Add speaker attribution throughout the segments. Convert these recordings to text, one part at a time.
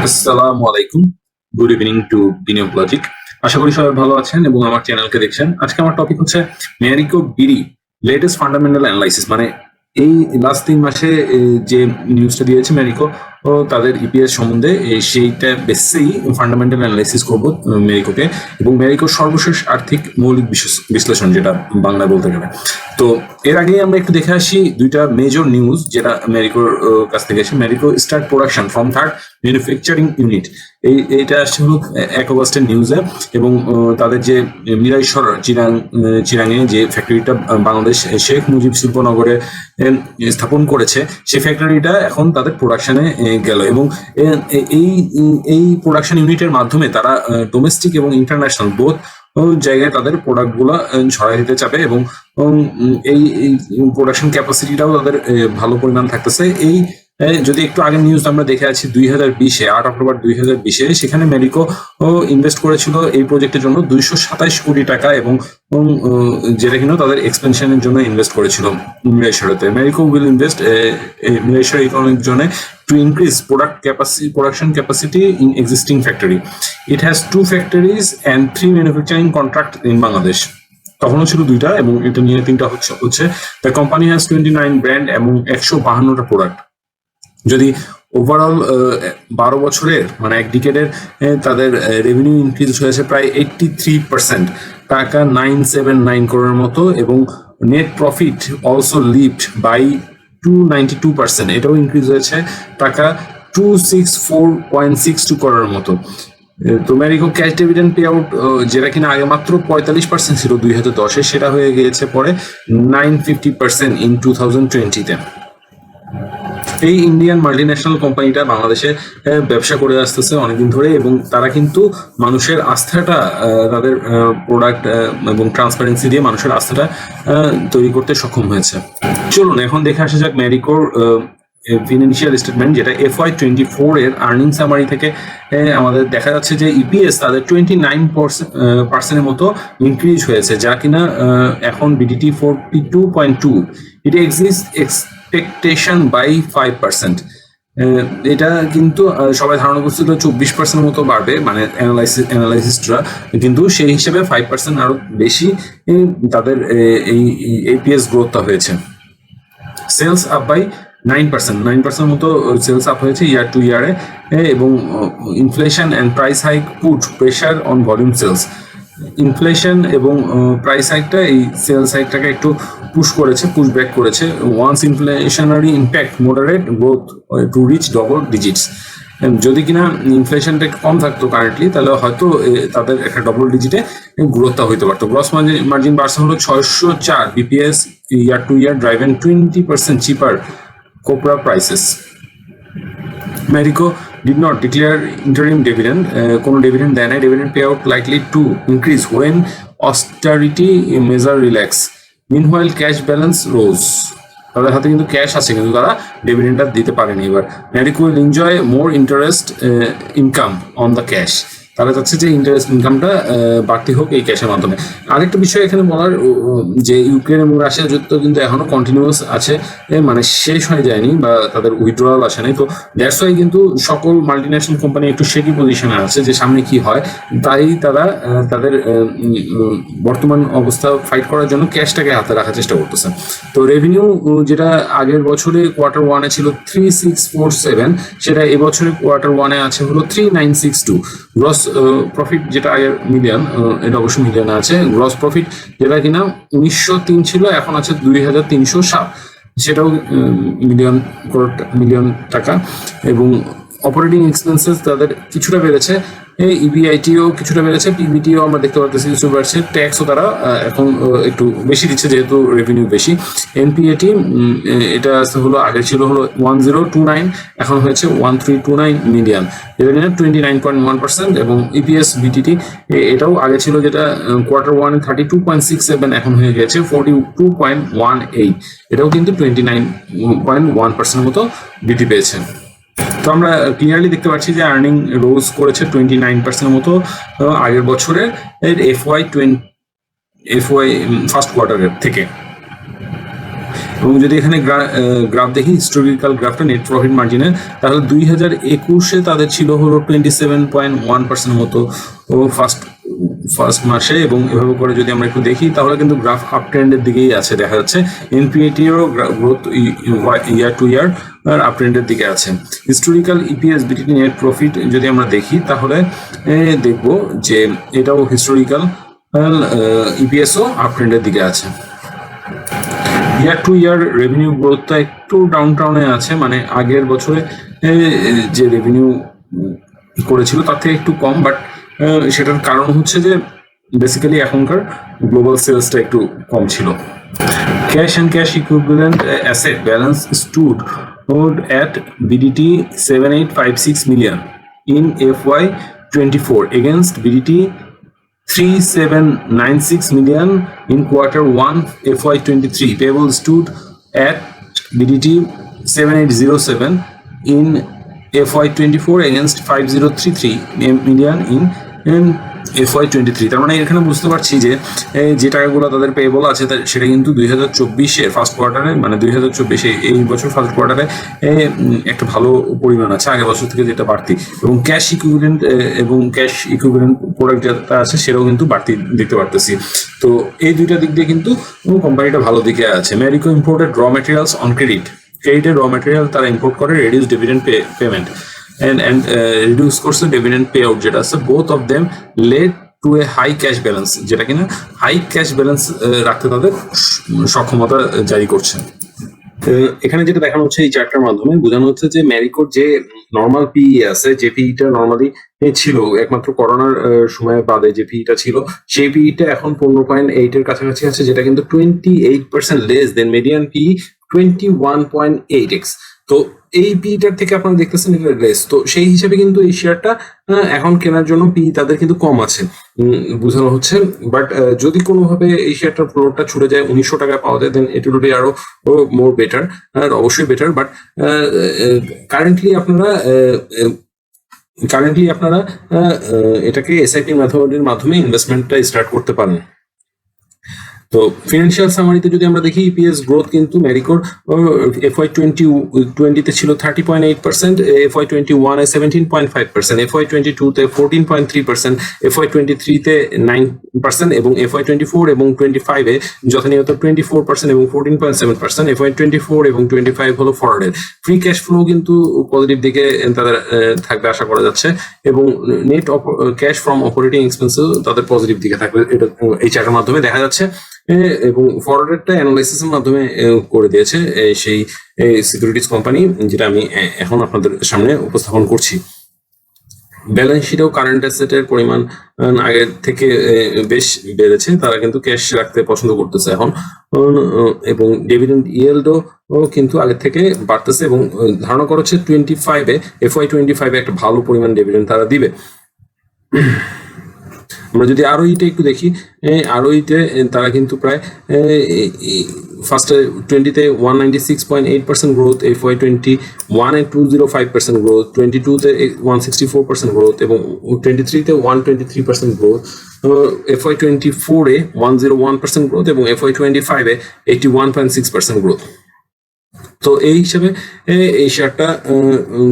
Speaker 1: আসসালামু আলাইকুম, good evening to বিনিয়োগ। আশা করি সবাই ভালো আছেন এবং আমার চ্যানেলকে দেখছেন। আজকে আমার টপিক হচ্ছে Marico BD latest fundamental analysis. মানে এই লাস্ট 3 মাসে যে নিউজটা দিয়েছে ম্যারিকো ও তাদের ইপিএস সম্বন্ধে, সেইটা বেসেই ফান্ডামেন্টাল অ্যানালাইসিস করব ম্যারিকোকে এবং ম্যারিকোর সর্বশেষ আর্থিক মৌলিক বিশ্লেষণ, যেটা বাংলায় বলতে গেলে। তো এর আগেই আমরা একটু দেখে আসি দুইটা মেজর নিউজ যেটা ম্যারিকোর কাছ থেকে এসে। Marico start production from third manufacturing unit, এইটা আসছে হলো 1 অগস্টের নিউজে। এবং তাদের যে মিরাইশ্বর চিরাঙে যে ফ্যাক্টরিটা বাংলাদেশ শেখ মুজিব শিল্পনগরে স্থাপন করেছে, সেই ফ্যাক্টরিটা এখন তাদের প্রোডাকশনে গেল। এবং এই প্রোডাকশন ইউনিটের মাধ্যমে তারা ডোমেস্টিক এবং ইন্টারন্যাশনাল বোথ জায়গায় তাদের প্রোডাক্ট গুলা ছড়াই দিতে চাবে এবং এই প্রোডাকশন ক্যাপাসিটিটাও তাদের ভালো পরিমাণ থাকতেছে। যদি একটু আগের নিউজ আমরা দেখে আছি 2020-এ 8 অক্টোবর 2020-এ, সেখানে ম্যারিকো ইনভেস্ট করেছিল এই প্রজেক্টের জন্য 227 কোটি টাকা এবং যেটা কিনা তাদের এক্সপেনশনের জন্য ইনভেস্ট করেছিল মিরাইশ্বরেতে। ম্যারিকো উইল ইনভেস্ট মিরাইশ্বর ইকোনমিক জোনে to increase production capacity in existing factory. It has 2 factories and 3 manufacturing contract in Bangladesh. তখনও ছিল 2টা এবং এটা নিয়ে 3টা হচ্ছে। The company has 29 ব্র্যান্ড এবং 152টা প্রোডাক্ট। যদি ওভারঅল 12 বছরের মানে এক ডিকেডের তাদের রেভিনিউ ইনক্রিজ হয়েছে প্রায় 83%, টাকা 979 করোড়ের মতো, এবং net profit also lift by 292%, এটাও ইনক্রিজ হয়েছে টাকা 264.62 করোড়ের মতো। তো Marico cash dividend pay out, যেটা কিনা আগে মাত্র 45% ছিল 2010-এ, সেটা হয়ে গিয়েছে পরে 950% ইন 2020-তে। এই ইন্ডিয়ান মাল্টিন্যাশনাল কোম্পানিটা বাংলাদেশে ব্যবসা করে আসতেছে অনেকদিন ধরে এবং তারা কিন্তু মানুষের আস্থাটা, তাদের প্রোডাক্ট এবং ট্রান্সপারেন্সি দিয়ে মানুষের আস্থাটা তৈরি করতে সক্ষম হয়েছে। চলুন এখন দেখে আসা যাক ম্যারিকোর ফিনান্সিয়াল স্টেটমেন্ট, যেটা FY24 এর আর্নিং সামারি থেকে আমাদের দেখা যাচ্ছে যে ইপিএস তাদের 29% মতো ইনক্রিজ হয়েছে, যা কিনা এখন বিডিটি 42.2, এটা এক্সপেকটেশন বাই 5%। এটা কিন্তু সবাই ধারণা করছিল 24% মতো বাড়বে, মানে অ্যানালাইসিস্টরা, কিন্তু সেই হিসেবে 5% আরো বেশি তাদের এই এপিএস গ্রোথটা হয়েছে। সেলস আপ বাই 9% মতো সেলস আপ হয়েছে ইয়ার টু ইয়ারে, এবং inflation and price hike put pressure on volume sales. Inflation এবং প্রাইস হাইকটা এই সেলস হাইকটাকে একটু পুশ ব্যাক করেছে। Once inflationary impact moderate growth to reach double digits. যদি কিনা ইনফ্লেশনটা কম থাকতো কারেন্টলি, তাহলে হয়তো তাদের একটা ডবল ডিজিটে গ্রোথটা হইতে পারতো। গ্রস মার্জিন বাড়ছে হলো 604 BPS year two year, driven 20% cheaper copra prices. Marico did not declare interim dividend. কোনো dividend দেয় নাই। Dividend payout likely to increase when austerity measure relax. Meanwhile, cash balance rose. তাদের হাতে কিন্তু ক্যাশ আছে, কিন্তু তারা ডিভিডেন্ডটা দিতে পারেনি। এবার Marico will enjoy more interest income on the cash. তারা চাচ্ছে যে ইন্টারেস্ট ইনকামটা বাড়তি হোক এই ক্যাশের মাধ্যমে। আরেকটা বিষয় এখানে বলার, যে ইউক্রেন এবং রাশিয়ার যুদ্ধ কিন্তু এখনো কন্টিনিউয়াস আছে, মানে শেষ হয়ে যায়নি বা তাদের উইথড্রয়াল আসে নাই। তো দ্যাটস ওয়াই কিন্তু সকল মাল্টিন্যাশনাল কোম্পানি একটু শেকি পজিশনে আছে যে সামনে কি হয়, তাই তারা তাদের বর্তমান অবস্থা ফাইট করার জন্য ক্যাশটাকে হাতে রাখার চেষ্টা করতেছে। তো রেভিনিউ যেটা আগের বছরে Q1-এ ছিল 3647, সেটা এবছরে Q1-এ আছে হলো 3962। গ্রস প্রফিট যেটা আগের মিলিয়ন, এটা অবশ্যই মিলিয়নে আছে। গ্রস প্রফিট যেটা কিনা 1903 ছিল, এখন আছে 2307, সেটাও মিলিয়ন টাকা। এবং অপারেটিং এক্সপেন্সেস তাদের কিছুটা বেড়েছে, ইবিআইটিও কিছুটা বেড়েছে, পিবিটিও আমরা দেখতে পাচ্ছি কিছু বাড়ছে। ট্যাক্সও তারা এখন একটু বেশি দিচ্ছে যেহেতু রেভিনিউ বেশি। এনপিএটি এটা হলো আগে ছিল হলো 1029, এখন হয়েছে 1329 মিলিয়ন, এটা কিনা 29.1%। এবং ইপিএস বিটিটি এটাও আগে ছিল যেটা Q1-এ 32.67, এখন হয়ে গেছে 42.18, এটাও কিন্তু 29.1% মতো বৃদ্ধি পেয়েছে। তো আমরা ক্লিয়ারলি দেখতে পাচ্ছি যে আর্নিং রোজ করেছে 29% মতো আগের বছরের এফওয়াই ফার্স্ট কোয়ার্টারের থেকে। এবং যদি এখানে গ্রাফ দেখি, হিস্টোরিক্যাল গ্রাফটা নেট প্রফিট মার্জিনের, তাহলে 2021-এ তাদের ছিল হলো 27.1% মতো ফার্স্ট মাসে, এবং এভাবে করে যদি আমরা একটু দেখি তাহলে কিন্তু গ্রাফ আপ ট্রেন্ডের দিকেই আছে, দেখা যাচ্ছে এনপিএটিরও গ্রোথ ইয়ার টু ইয়ার আপ ট্রেন্ডের দিকে আছে। Historical EPS BTT net profit যদি আমরা দেখি তাহলে দেখব যে এটাও হিস্টোরিক্যাল ইপিএসও আপ ট্রেন্ডের দিকে আছে। ইয়ার টু ইয়ার রেভিনিউ গ্রোথটা একটু ডাউনে আছে, মানে আগের বছরে যে রেভিনিউ করেছিল তার থেকে একটু কম, বাট সেটার কারণ হচ্ছে যে বেসিক্যালি এখনকার গ্লোবাল সেলসটা একটু কম ছিল। Cash and cash equivalent asset balance stood at BDT 7856 million in FY24 against BDT 3796 million in Q1 FY23. Payable stood at BDT 7807 in FY24 against 5033 million in FY23। তার মানে এখানে বুঝতে পারছি যে টাকাগুলো তাদের পেয়েবল আছে সেটা কিন্তু 2024-এর ফার্স্ট কোয়ার্টারে, মানে 2024 এই বছর ফার্স্ট কোয়ার্টারে একটা ভালো পরিমাণ আছে আগের বছর থেকে যেটা বাড়তি, এবং ক্যাশ ইকুইভ্যালেন্ট প্রোডাক্ট যেটা আছে সেটাও কিন্তু বাড়তি দেখতে পারতেছি। তো এই দুইটা দিক দিয়ে কিন্তু কোম্পানিটা ভালো দিকে আছে। Marico imported raw materials on ক্রেডিটের র ম্যাটেরিয়াল তারা ইম্পোর্ট করে, reduce dividend payment and reduce করছে ডিভিডেন্ড পে আউট যেটা আছে, both of them led to a high cash balance, যেটা কিনা হাই ক্যাশ ব্যালেন্স রাখতে তাদের সক্ষমতা জারি করছে। এখানে যেটা দেখানো হচ্ছে এই চার্টটার মাধ্যমে বোঝানো হচ্ছে যে ম্যারিকোর যে নর্মাল পিই আছে, যে পিইটা নর্মালি ছিল একমাত্র করোনার সময় বাদে যে পিইটা ছিল, সেই পিইটা এখন 15.8 এর কাছাকাছি আছে, যেটা কিন্তু 28% লেস দেন মিডিয়ান পিই 21.8x। তো এই পিটার থেকে আপনারা দেখতেছেন এটা লেস, তো সেই হিসেবে কিন্তু এই শেয়ারটা এখন কেনার জন্য পি তাদের কিন্তু কম আছে বোঝানো হচ্ছে। বাট যদি কোনোভাবে এই শেয়ারটার ফ্লোরটা ছুটে যায় 1900 টাকায় পাওয়া যায়, দেন ইট উইল বি আরো মোর বেটার, অবশ্যই বেটার। বাট কারেন্টলি আপনারা এটাকে এসআইপি মেথডের মাধ্যমে ইনভেস্টমেন্টটা স্টার্ট করতে পারেন। তো ফিনান্সিয়াল সামারিতে যদি আমরা দেখি, ইপিএস গ্রোথ কিন্তু ম্যারিকোর FY20 ছিল 30.8%, FY21 17.5%, FY22 14.3%, FY23 9%, এবং FY24 এবং 25 যথানিয়ত 24% এবং 14.7%, FY24 এবং 25 হলো ফরওয়ার্ডের। ফ্রি ক্যাশ ফ্লো কিন্তু পজিটিভ দিকে তাদের থাকবে আশা করা যাচ্ছে, এবং net cash from operating expenses তাদের পজিটিভ দিকে থাকবে, এটা এই চার্টের মাধ্যমে দেখা যাচ্ছে। এবং ফরওয়ার্ডেরটা অ্যানালাইসিসের মাধ্যমে করে দিয়েছে সেই সিকিউরিটিজ কোম্পানি, যেটা আমি এখন আপনাদের সামনে উপস্থাপন করছি। ব্যালেন্স শিটেও কারেন্ট অ্যাসেটের পরিমাণ আগের থেকে বেশ বেড়েছে, তারা কিন্তু ক্যাশ রাখতে পছন্দ করতেছে এখন, এবং ডিভিডেন্ড ইয়েল্ডও কিন্তু আগের থেকে বাড়তেছে, এবং ধারণা করা হচ্ছে FY25 একটা ভালো পরিমাণ ডিভিডেন্ড তারা দিবে। আমরা যদি আরওইতে একটু দেখি, আরওইতে তারা কিন্তু প্রায় ফার্স্টে 20-তে 196.8% গ্রোথ, FY21 এ 205% গ্রোথ, 22-তে 164% গ্রোথ, এবং 23-তে 123% গ্রোথ, FY24-এ 101% গ্রোথ, এবং FY25-এ 81.6% গ্রোথ। তো এই হিসাবে এই শেয়ারটা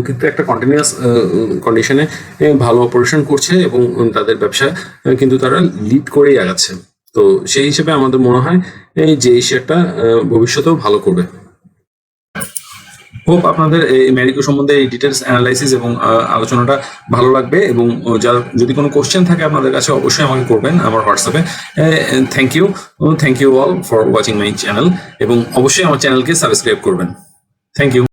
Speaker 1: কিন্তু একটা কন্টিনিউয়াস কন্ডিশনে ভালো অপারেশন করছে, এবং তাদের ব্যবসা কিন্তু তারা লিড করেই আগাচ্ছে। তো সেই হিসেবে আমাদের মনে হয় যে এই শেয়ারটা ভবিষ্যতেও ভালো করবে। হোপ আপনাদের এই ম্যারিকো সম্বন্ধে এই ডিটেলস অ্যানালাইসিস এবং আলোচনাটা ভালো লাগবে, এবং যদি কোনো কোশ্চেন থাকে আপনাদের কাছে অবশ্যই আমাকে করবেন আমার হোয়াটসঅ্যাপে। Thank you all for watching my channel, এবং অবশ্যই আমার চ্যানেলকে সাবস্ক্রাইব করবেন। Thank you.